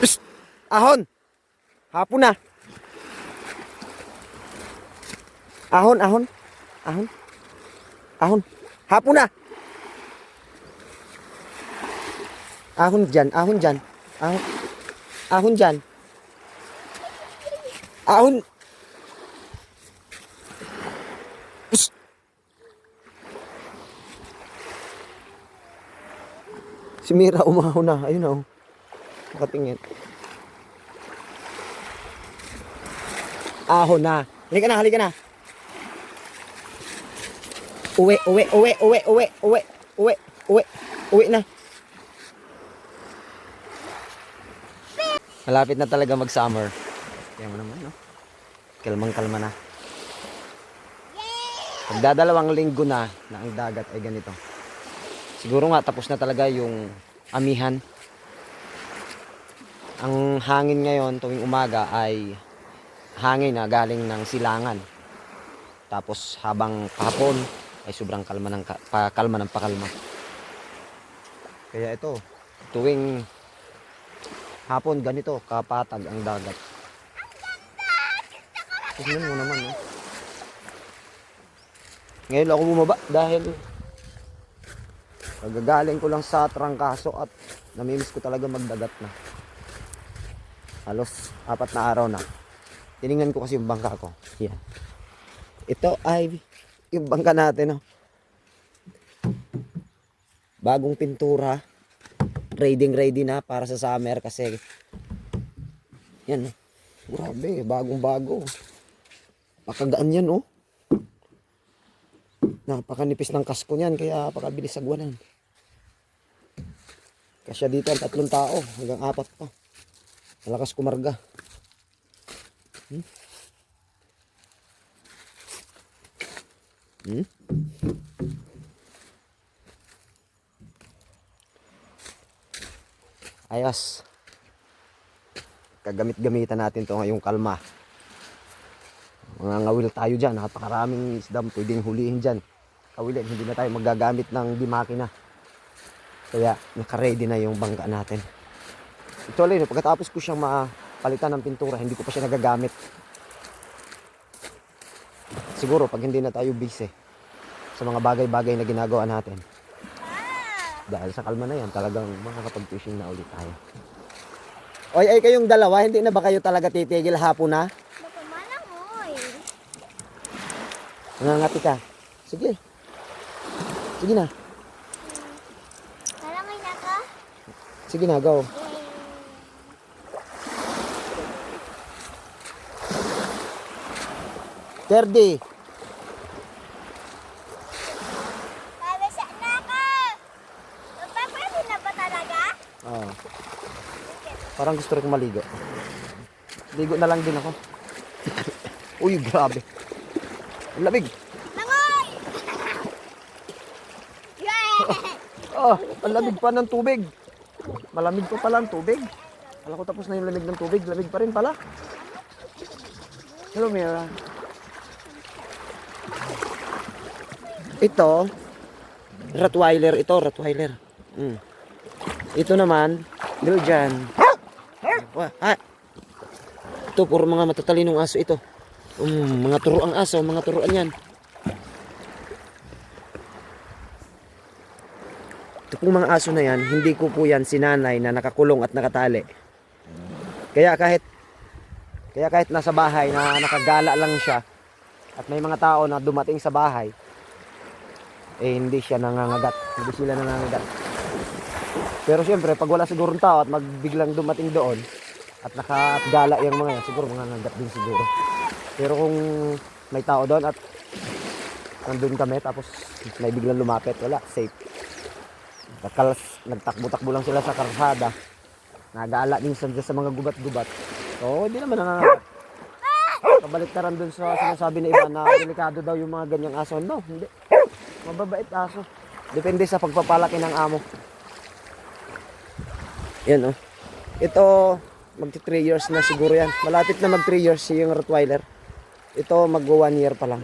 Psst! Ahon! Hapon na! Ahon, ahon. Ahon. Ahon. Hapon na! Ahon dyan, ahon dyan. Ahon. Ahon dyan. Ahon. Psst! Si Mira umahon na. Ayun na oh. Nakatingin. Ahon na. Halika na, halika na. Uwi, uwi, uwi, uwi, uwi, uwi, uwi, uwi, uwi na. Malapit na talaga mag-summer. Kaya mo naman, no? Kalmang-kalma na. Pagdadalawang linggo na ang dagat ay ganito. Siguro nga tapos na talaga yung amihan. Ang hangin ngayon tuwing umaga ay hangin na galing ng silangan. Tapos habang kahapon ay sobrang kalma ng pakalma. Kaya ito, tuwing hapon ganito kapatag ang dagat. Tignan mo naman, no? Ngayon ako bumaba dahil kagagaling ko lang sa trangkaso at namimiss ko talaga magdagat na. Halos 4 na araw na. Tiningnan ko kasi yung bangka ko. Yan. Ito ay yung bangka natin, no? Bagong pintura. Ready na para sa summer kasi yan, no? Grabe, bagong-bago. Pakagaan yan, oh. Napakanipis ng kasko niyan kaya pakabilis sagwanan. Kasya dito ang 3 tao hanggang 4 pa. Malakas kumarga. Ayos. Kagamit-gamitan natin to ngayong kalma. Mga ngawil tayo dyan. Napakaraming isdam pwedeng hulihin dyan. Kawilin, hindi na tayo magagamit ng dimakina. Kaya naka-ready na yung bangka natin. Actually, pagkatapos ko siyang mapalitan ng pintura, hindi ko pa siya nagagamit. Siguro pag hindi na tayo busy sa mga bagay-bagay na ginagawa natin. Dahil sa kalma na yan, talagang makakapag-fishing na ulit tayo. Oy, ay kayong dalawa, hindi na ba kayo talaga titigil hapon na? Nangangati ka. Sige. Sige na. Malangay na ka? Sige na, go. Terdi. Pabasa na ka! Magpapwede na ba talaga? Oh. Parang gusto rin kong maligo. Ligo na lang din ako. Uy, grabe. Ang lamig. Langoy! Oh, ang lamig pa ng tubig. Malamig pa pala ang tubig. Alam ko tapos na yung lamig ng tubig. Lamig pa rin pala. Hello, Mira. Ito, Rottweiler. Ito, Rottweiler. Ito naman, Belgian. Ito, puro mga matatalinong aso ito. Mga turuang aso, mga turuan yan. Ito pong mga aso na yan, hindi ko po yan sinanay na nakakulong at nakatali. Kaya kahit nasa bahay na nakagala lang siya at may mga tao na dumating sa bahay, eh hindi siya nangangagat. Hindi sila nangangagat. Pero siyempre, pag wala sigurong tao at magbiglang dumating doon at nakagala yung mga yan, siguro mangangagat din siguro. Pero kung may tao doon at nandun kami tapos may biglang lumapit, wala, safe. Nagtakbo-takbo lang sila sa karsada. Nag-aala minsan sa mga gubat-gubat. So, hindi naman nangangagat. Kabaliktaran dun sa sinasabi na iba na delikado daw yung mga ganyang aso. No, hindi. Mababait aso. Depende sa pagpapalaki ng amo. Yan oh. Ito, magti 3 years na siguro yan. Malapit na mag 3 years yung Rottweiler. Ito, mag 1 year pa lang.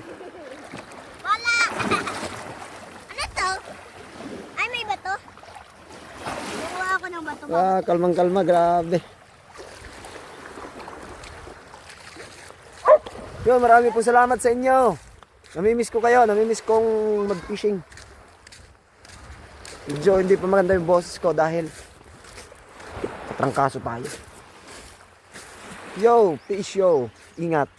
Wala! Ano to? Ay, may bato? Kukuha ako ng bato Kalmang-kalma, grabe. Yo, marami po salamat sa inyo. Namimiss ko kayo, namimiss kong mag-fishing. Medyo hindi pa maganda yung boses ko dahil trangkaso tayo. Yo, fish yo. Ingat.